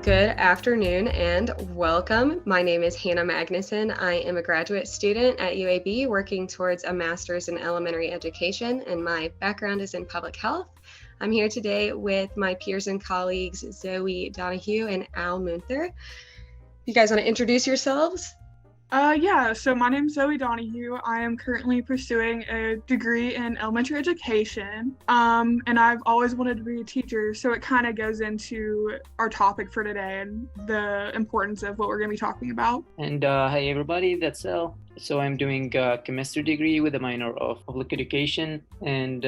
Good afternoon and welcome. My name is Hannah Magnuson. I am a graduate student at UAB working towards a master's in elementary education, and my background is in public health. I'm here today with my peers and colleagues, Zoe Donahue and Al Munther. You guys want to introduce yourselves? So my name's Zoe Donahue. I am currently pursuing a degree in elementary education, and I've always wanted to be a teacher, so it kind of goes into our topic for today and the importance of what we're going to be talking about. And hi everybody, that's Al. So I'm doing a chemistry degree with a minor of public education, and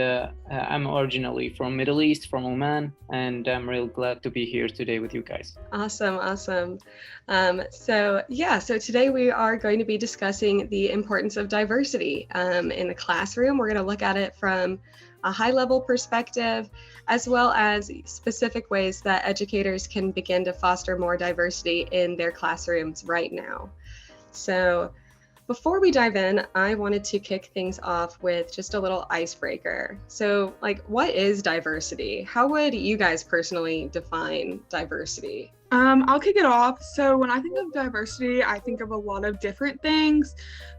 I'm originally from Middle East, from Oman, and I'm real glad to be here today with you guys. Awesome. So today we are going to be discussing the importance of diversity in the classroom. We're going to look at it from a high-level perspective, as well as specific ways that educators can begin to foster more diversity in their classrooms right now. So before we dive in, I wanted to kick things off with just a little icebreaker. So, what is diversity? How would you guys personally define diversity? I'll kick it off. So when I think of diversity, I think of a lot of different things,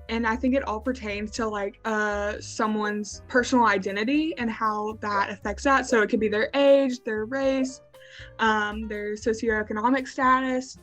and I think it all pertains to someone's personal identity and how that affects that. So it could be their age, their race, their socioeconomic status,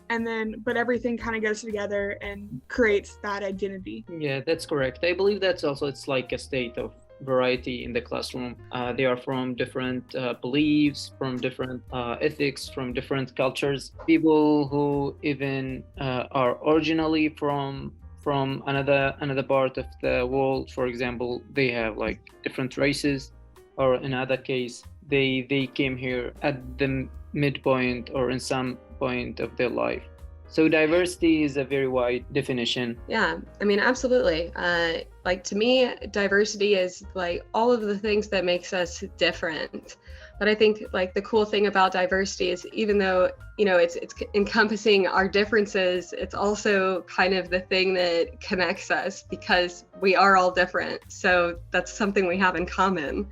but everything kind of goes together and creates that identity. Yeah, that's correct. I believe it's like a state of variety in the classroom. They are from different beliefs, from different ethics, from different cultures. People who even are originally from another part of the world. For example, they have different races, or in other case, they came here at the midpoint or in some point of their life. So diversity is a very wide definition. Yeah, absolutely. To me, diversity is all of the things that makes us different. But I think the cool thing about diversity is even though, it's encompassing our differences, it's also kind of the thing that connects us because we are all different. So that's something we have in common.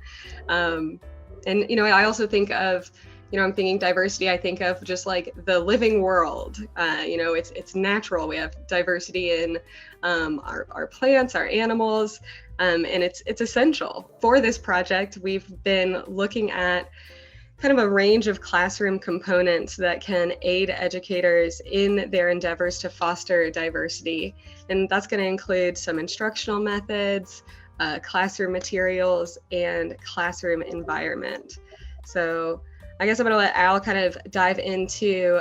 I also think of, I'm thinking diversity, I think of just the living world. It's natural. We have diversity in our plants, our animals, and it's essential. For this project, we've been looking at kind of a range of classroom components that can aid educators in their endeavors to foster diversity. And that's going to include some instructional methods, classroom materials, and classroom environment. So I guess I'm going to let Al kind of dive into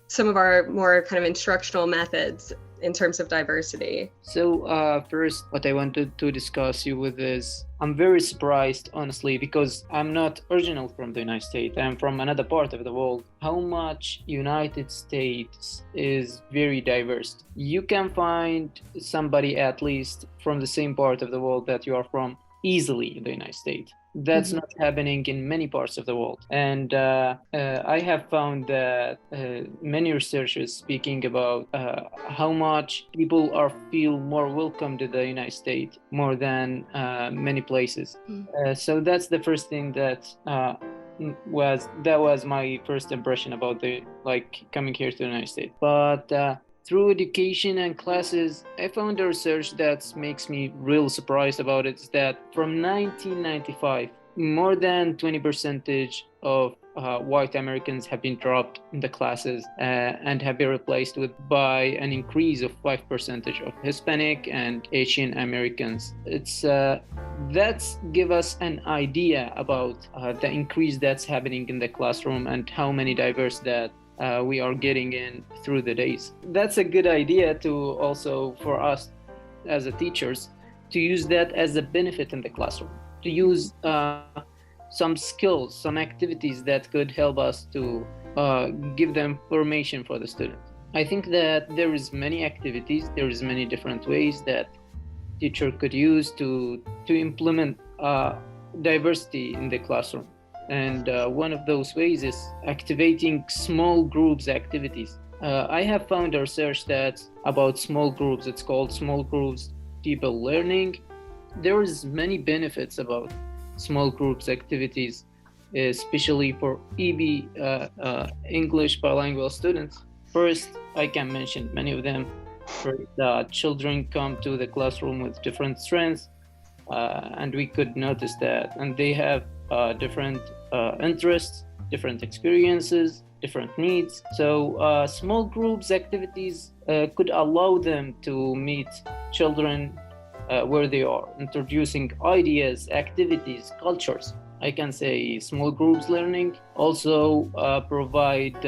some of our more kind of instructional methods in terms of diversity. So first, what I wanted to discuss you with is, I'm very surprised, honestly, because I'm not original from the United States. I'm from another part of the world. How much United States is very diverse. You can find somebody at least from the same part of the world that you are from easily in the United States. That's not happening in many parts of the world. And I have found that many researchers speaking about how much people feel more welcome to the United States more than many places. So that's the first thing that was my first impression about coming here to the United States. But through education and classes, I found a research that makes me real surprised about it, is that from 1995, more than 20% of white Americans have been dropped in the classes and have been replaced by an increase of 5% of Hispanic and Asian Americans. That's give us an idea about the increase that's happening in the classroom and how many diverse that we are getting in through the days. That's a good idea to also for us as a teachers to use that as a benefit in the classroom, to use some skills, some activities that could help us to give the information for the student. I think that there is many activities, there is many different ways that teacher could use to implement diversity in the classroom. And one of those ways is activating small groups activities. I have found a research that about small groups. It's called small groups people learning. There is many benefits about small groups activities. especially for EB English bilingual students. First, I can mention many of them. First, children come to the classroom with different strengths, and we could notice that, and they have different interests, different experiences, different needs. So small groups activities could allow them to meet children where they are, introducing ideas, activities, cultures. I can say small groups learning also provide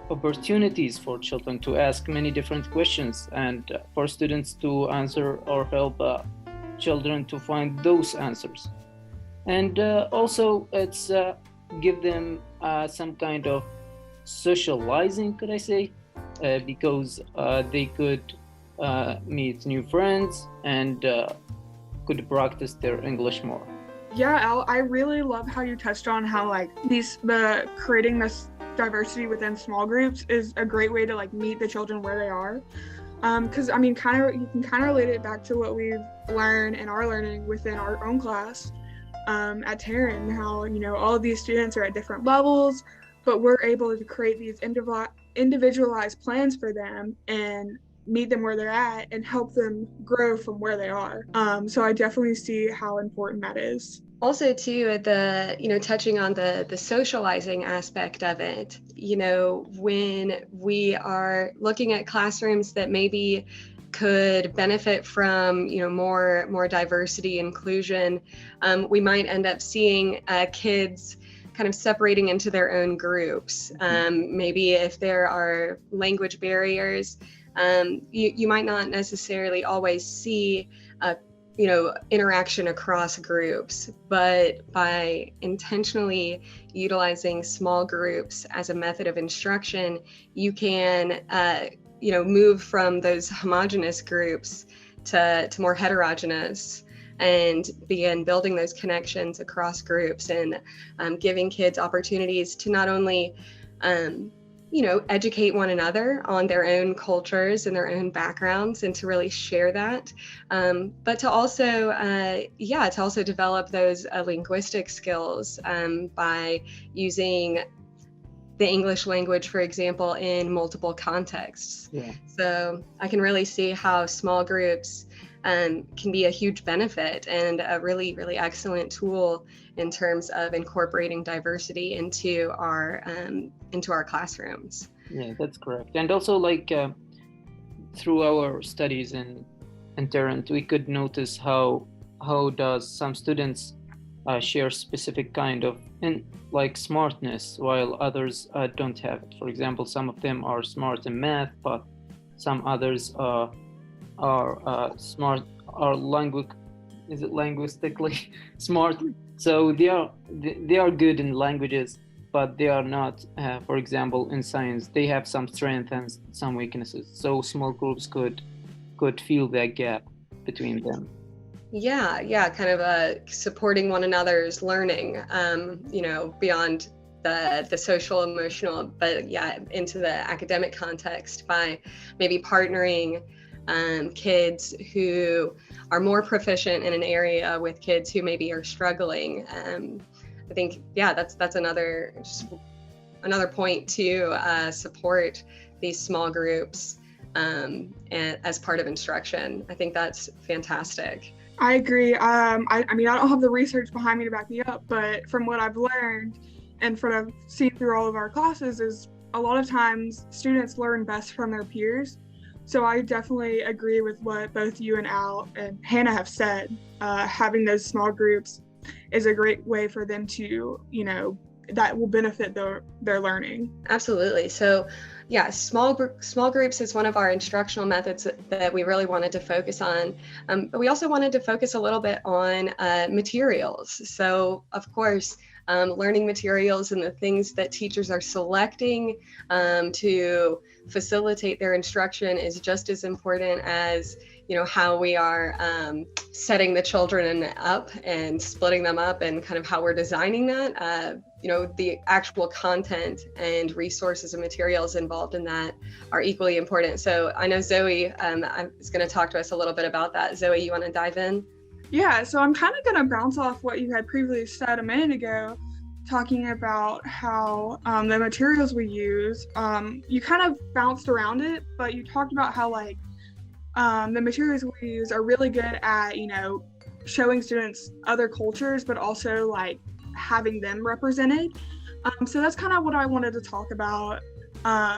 opportunities for children to ask many different questions, and for students to answer or help children to find those answers. And also it's give them some kind of socializing, could I say, because they could meet new friends and could practice their English more. Yeah, Al, I really love how you touched on how like the creating this diversity within small groups is a great way to like meet the children where they are. Because I mean, you can kind of relate it back to what we've learned and are learning within our own class at Taryn, how, you know, all of these students are at different levels, but we're able to create these individualized plans for them and meet them where they're at and help them grow from where they are. So I definitely see how important that is. Also too, touching on the socializing aspect of it, you know, when we are looking at classrooms that maybe could benefit from, you know, more diversity, inclusion, we might end up seeing kids kind of separating into their own groups. Maybe if there are language barriers, you might not necessarily always see interaction across groups, but by intentionally utilizing small groups as a method of instruction, you can move from those homogeneous groups to more heterogeneous and begin building those connections across groups and giving kids opportunities to not only educate one another on their own cultures and their own backgrounds and to really share that, but to also develop those linguistic skills by using the English language, for example, in multiple contexts. Yeah. So I can really see how small groups can be a huge benefit and a really, really excellent tool in terms of incorporating diversity into our classrooms. Yeah, that's correct. And also, like through our studies in Tarrant, we could notice how does some students share specific kind of smartness while others don't have it. For example, some of them are smart in math, but some others are smart, are linguistically smart. So they are good in languages, but they are not, for example, in science. They have some strengths and some weaknesses. So small groups could fill that gap between them. Yeah, kind of supporting one another's learning, beyond the social, emotional, but into the academic context by maybe partnering kids who are more proficient in an area with kids who maybe are struggling. I think, that's another point to support these small groups and as part of instruction. I think that's fantastic. I agree. I mean, I don't have the research behind me to back me up, but from what I've learned and from what I've seen through all of our classes is a lot of times students learn best from their peers. So I definitely agree with what both you and Al and Hannah have said. Having those small groups is a great way for them to, that will benefit their learning. Absolutely. So small groups is one of our instructional methods that we really wanted to focus on. But we also wanted to focus a little bit on materials. So of course, learning materials and the things that teachers are selecting to facilitate their instruction is just as important as how we are setting the children up and splitting them up and kind of how we're designing that. The actual content and resources and materials involved in that are equally important. So I know Zoe is going to talk to us a little bit about that. Zoe, you want to dive in? Yeah, so I'm kind of going to bounce off what you had previously said a minute ago, talking about how the materials we use, you kind of bounced around it, but you talked about how like the materials we use are really good at, showing students other cultures, but also like having them represented. So that's kind of what I wanted to talk about,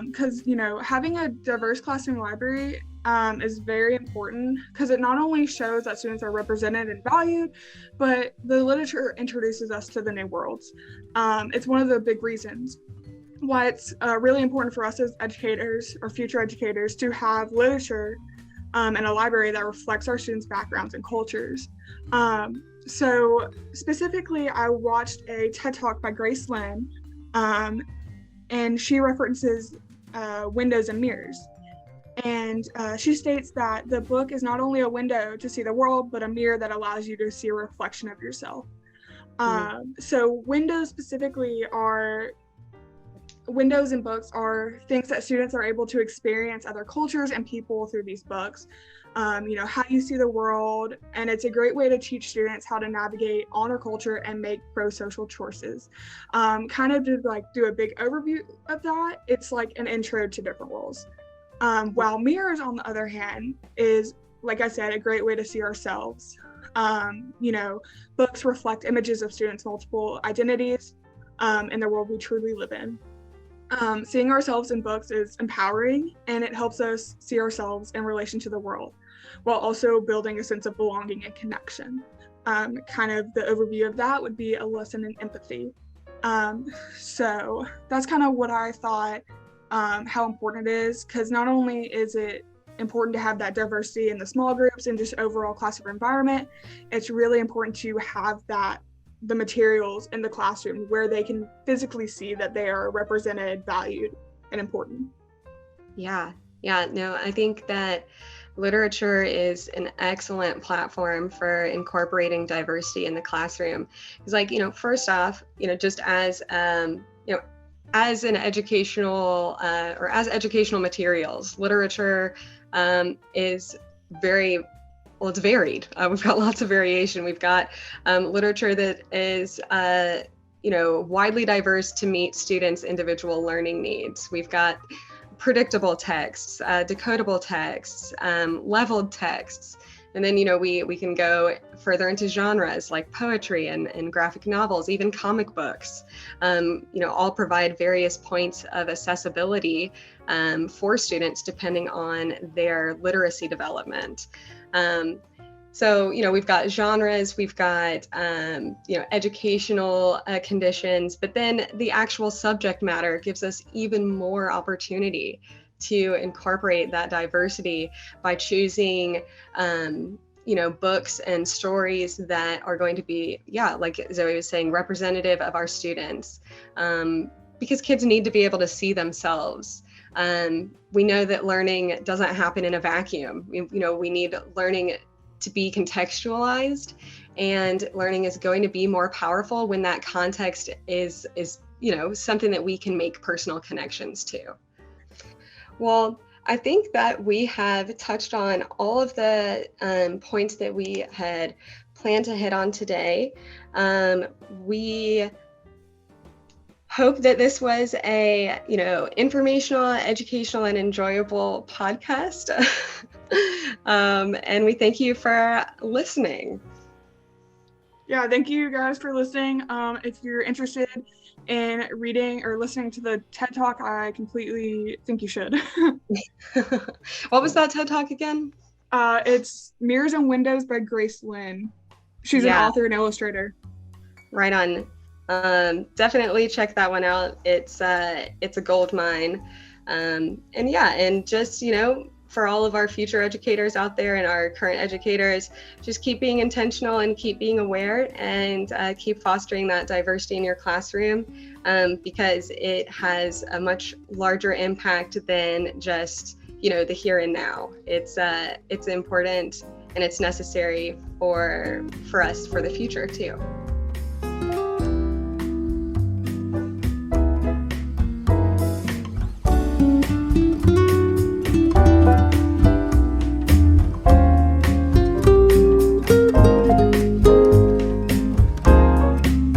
because, having a diverse classroom library is very important because it not only shows that students are represented and valued, but the literature introduces us to the new worlds. It's one of the big reasons why it's really important for us as educators or future educators to have literature in a library that reflects our students' backgrounds and cultures. So specifically, I watched a TED Talk by Grace Lin, and she references windows and mirrors. And she states that the book is not only a window to see the world, but a mirror that allows you to see a reflection of yourself. So windows and books are things that students are able to experience other cultures and people through these books. How you see the world, and it's a great way to teach students how to navigate honor culture and make pro-social choices. Kind of to like do a big overview of that, it's like an intro to different worlds. While mirrors, on the other hand, is, like I said, a great way to see ourselves. Books reflect images of students' multiple identities in the world we truly live in. Seeing ourselves in books is empowering, and it helps us see ourselves in relation to the world, while also building a sense of belonging and connection. Kind of the overview of that would be a lesson in empathy. So that's kind of what I thought, how important it is, because not only is it important to have that diversity in the small groups and just overall classroom environment, it's really important to have the materials in the classroom where they can physically see that they are represented, valued, and important. Yeah, no, I think that literature is an excellent platform for incorporating diversity in the classroom. It's like, first off, just as, as an educational or as educational materials, literature is it's varied. We've got lots of variation. We've got literature that is, widely diverse to meet students' individual learning needs. We've got predictable texts, decodable texts, leveled texts. And then, we can go further into genres like poetry and graphic novels, even comic books, all provide various points of accessibility for students depending on their literacy development. So, we've got genres, we've got, educational conditions, but then the actual subject matter gives us even more opportunity to incorporate that diversity by choosing, books and stories that are going to be, like Zoe was saying, representative of our students, because kids need to be able to see themselves. We know that learning doesn't happen in a vacuum. We need learning to be contextualized, and learning is going to be more powerful when that context is something that we can make personal connections to. Well, I think that we have touched on all of the points that we had planned to hit on today. We hope that this was a, informational, educational, and enjoyable podcast. And we thank you for listening. Yeah, thank you guys for listening. If you're interested in reading or listening to the TED Talk, I completely think you should. What was that TED Talk again? It's Mirrors and Windows by Grace Lin. She's an author and illustrator. Right on. Definitely check that one out. It's a gold mine. And just, for all of our future educators out there and our current educators, just keep being intentional and keep being aware, and keep fostering that diversity in your classroom, because it has a much larger impact than just, the here and now. It's important, and it's necessary for us for the future too.